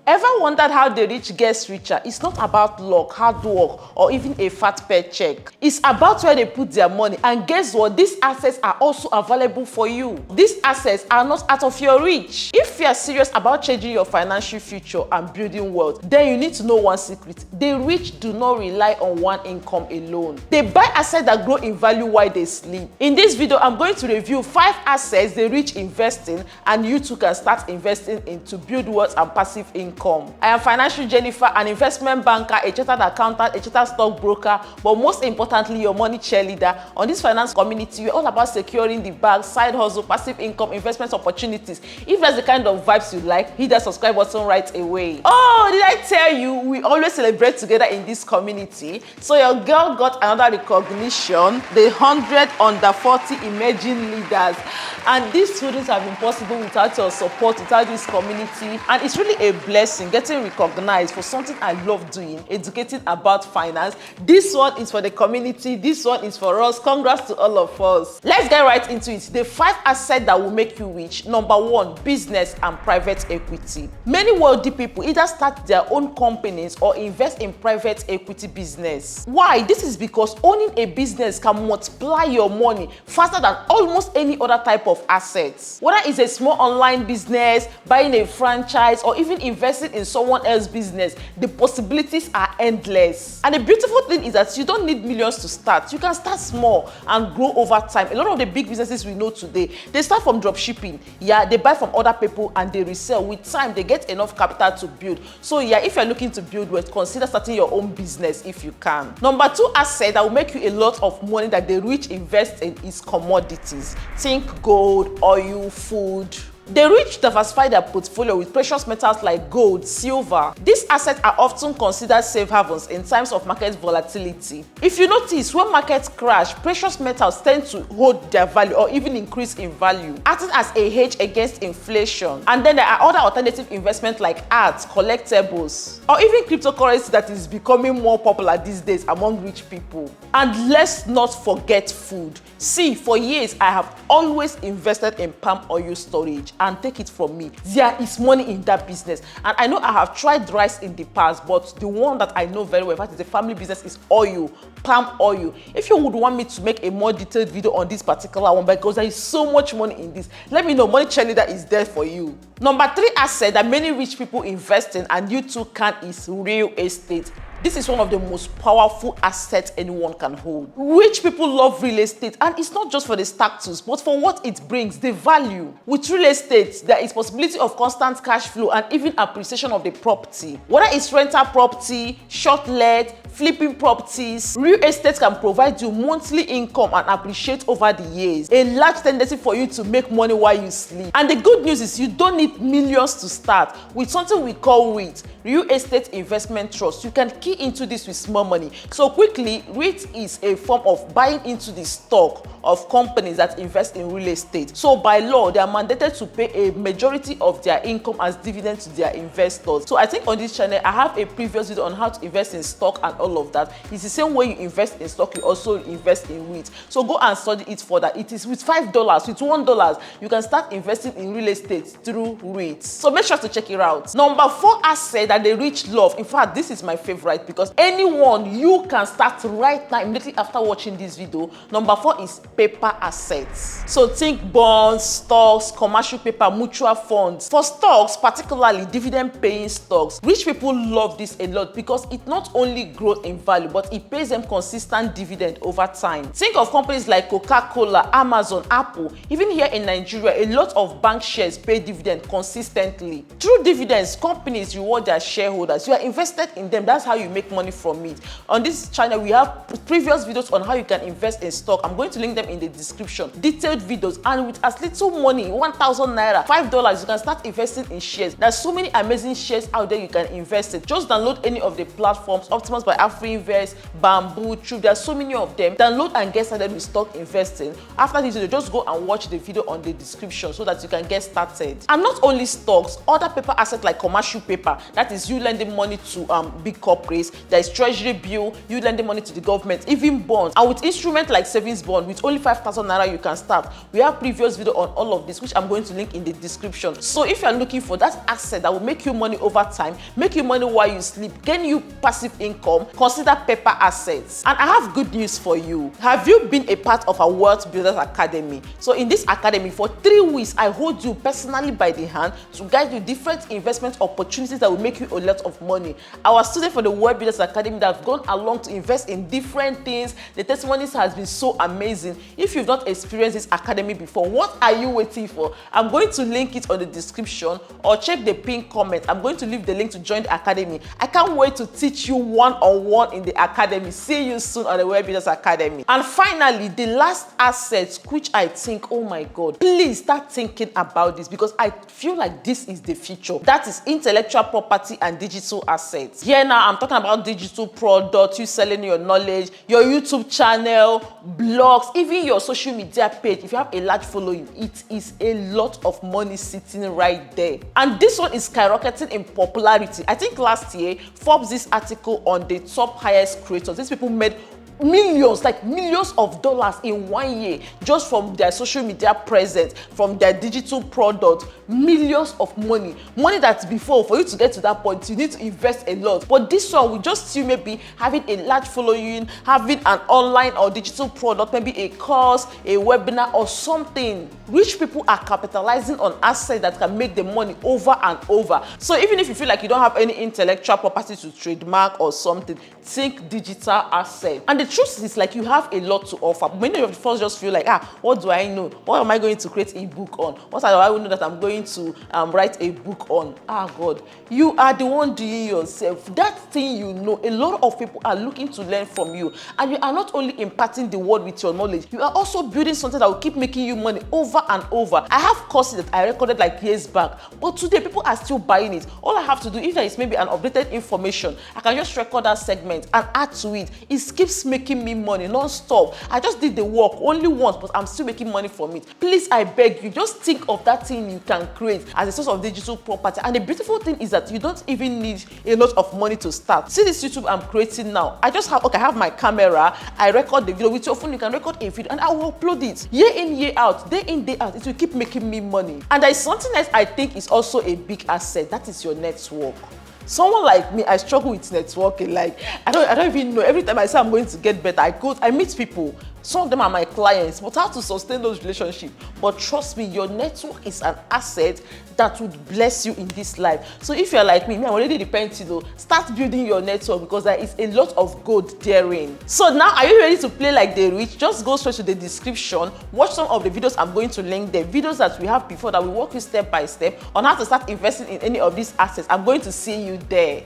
Ever wondered how the rich gets richer? It's not about luck, hard work, or even a fat paycheck. It's about where they put their money. And guess what? These assets are also available for you. These assets are not out of your reach. If you are serious about changing your financial future and building wealth, then you need to know one secret. The rich do not rely on one income alone. They buy assets that grow in value while they sleep. In this video, I'm going to review 5 assets the rich invest in, and you too can start investing in to build wealth and passive income. I am Financial Jennifer, an investment banker, a chartered accountant, a chartered stockbroker, but most importantly, your money cheerleader. On this finance community, we're all about securing the bag, side hustle, passive income, investment opportunities. If that's the kind of vibes you like, hit that subscribe button right away. Oh, did I tell you, we always celebrate together in this community. So your girl got another recognition, the 100 under 40 emerging leaders. And these students have been possible without your support, without this community. And it's really a blessing getting recognized for something I love doing, educating about finance. This one is for the community. This one is for us. Congrats to all of us. Let's get right into it. The 5 assets that will make you rich. Number 1, business and private equity. Many wealthy people either start their own companies or invest in private equity business. Why? This is because owning a business can multiply your money faster than almost any other type of assets. Whether it's a small online business, buying a franchise, or even investing in someone else's business, the possibilities are endless. And the beautiful thing is that you don't need millions to start. You can start small and grow over time. A lot of the big businesses we know today, they start from drop shipping. Yeah, they buy from other people and they resell. With time, they get enough capital to build. So yeah, if you're looking to build wealth, consider starting your own business if you can. Number 2 asset that will make you a lot of money that the rich invest in is commodities. Think gold, oil, food. The rich diversify their portfolio with precious metals like gold, silver. These assets are often considered safe havens in times of market volatility. If you notice, when markets crash, precious metals tend to hold their value or even increase in value, acting as a hedge against inflation. And then there are other alternative investments like art, collectibles, or even cryptocurrency that is becoming more popular these days among rich people. And let's not forget food. See, for years, I have always invested in palm oil storage. And take it from me, there is money in that business. And I know I have tried rice in the past, but the one that I know very well, in fact, it's a family business, is oil, palm oil. If you would want me to make a more detailed video on this particular one, because there is so much money in this, let me know. Money cheerleader is there for you. Number 3 asset that many rich people invest in, and you too can, is real estate. This is one of the most powerful assets anyone can hold. Rich people love real estate, and it's not just for the status, but for what it brings, the value. With real estate, there is possibility of constant cash flow and even appreciation of the property. Whether it's rental property, short-let, flipping properties, real estate can provide you monthly income and appreciate over the years. A large tendency for you to make money while you sleep. And the good news is you don't need millions to start. With something we call REIT, Real Estate Investment Trust, you can key into this with small money. So quickly, REIT is a form of buying into the stock of companies that invest in real estate. So by law, they are mandated to pay a majority of their income as dividends to their investors. So I think on this channel, I have a previous video on how to invest in stock and all of that. It's the same way you invest in stock, you also invest in REIT. So go and study it further. It is with $5, with $1, you can start investing in real estate through REIT. So make sure to check it out. Number 4 asset that the rich love. In fact, this is my favorite because anyone you can start right now immediately after watching this video. Number 4 is paper assets. So think bonds, stocks, commercial paper, mutual funds. For stocks, particularly dividend paying stocks, rich people love this a lot because it not only grows in value, but it pays them consistent dividend over time. Think of companies like Coca-Cola, Amazon, Apple. Even here in Nigeria, a lot of bank shares pay dividend consistently. Through dividends, companies reward their shareholders. You are invested in them. That's how you make money from it. On this channel, we have previous videos on how you can invest in stock. I'm going to link them in the description. Detailed videos, and with as little money, 1,000 naira, $5, you can start investing in shares. There's so many amazing shares out there you can invest in. Just download any of the platforms, Optimus by AfriInvest, Bamboo, True. There's so many of them. Download and get started with stock investing. After this video, just go and watch the video on the description so that you can get started. And not only stocks, other paper assets like commercial paper, that is you lending money to big corporates. raised. There is treasury bill, you lending money to the government, even bonds. And with instruments like savings bond, with only 5,000 naira you can start. We have previous video on all of this, which I'm going to link in the description. So if you're looking for that asset that will make you money over time, make you money while you sleep, gain you passive income, consider paper assets. And I have good news for you. Have you been a part of our Wealth Builders Academy? So in this academy, for 3 weeks, I hold you personally by the hand to guide you different investment opportunities that will make you a lot of money. Our students for the Wealth Builders Academy that have gone along to invest in different things, the testimonies has been so amazing. If you've not experienced this academy before, what are you waiting for? I'm going to link it on the description or check the pinned comment. I'm going to leave the link to join the academy. I can't wait to teach you one-on-one in the academy. See you soon on the Wealth Builders Academy. And finally, the last asset, which I think, oh my God, please start thinking about this, because I feel like this is the future. That is intellectual property and digital assets. Here now, I'm talking about digital products, you selling your knowledge, your YouTube channel, blogs, even your social media page. If you have a large following, it is a lot of money sitting right there. And this one is skyrocketing in popularity. I think last year, Forbes this article on the top highest creators. These people made millions, like millions of dollars in 1 year just from their social media presence, from their digital product. Millions of money that before, for you to get to that point, you need to invest a lot. But this one will just you maybe having a large following, having an online or digital product, maybe a course, a webinar or something. Rich people are capitalizing on assets that can make them money over and over. So even if you feel like you don't have any intellectual property to trademark or something, think digital asset. And the truth is, like, you have a lot to offer. Many of us just feel like, what do I know? What am I going to create a book on? What do I know that I'm going to write a book on? God, you are the one doing yourself. That thing you know, a lot of people are looking to learn from you. And you are not only imparting the word with your knowledge, you are also building something that will keep making you money over and over. I have courses that I recorded like years back, but today people are still buying it. All I have to do, if there is maybe an updated information, I can just record that segment and add to it. It keeps making me money non-stop. I just did the work only once, but I'm still making money from it. Please, I beg you, just think of that thing you can create as a source of digital property. And the beautiful thing is that you don't even need a lot of money to start. See this YouTube I'm creating now. I just have, I have my camera, I record the video. With your phone, you can record a video and I will upload it. Year in, year out, day in, day out, it will keep making me money. And there is something else I think is also a big asset. That is your network. Someone like me, I struggle with networking. Like, I don't even know. Every time I say I'm going to get better, I meet people. Some of them are my clients, but how to sustain those relationships? But trust me, your network is an asset that would bless you in this life. So if you're like me, I'm already repenting though, start building your network, because there is a lot of gold therein. So now, are you ready to play like the rich? Just go straight to the description, watch some of the videos I'm going to link there, videos that we have before that will walk you step by step on how to start investing in any of these assets. I'm going to see you there.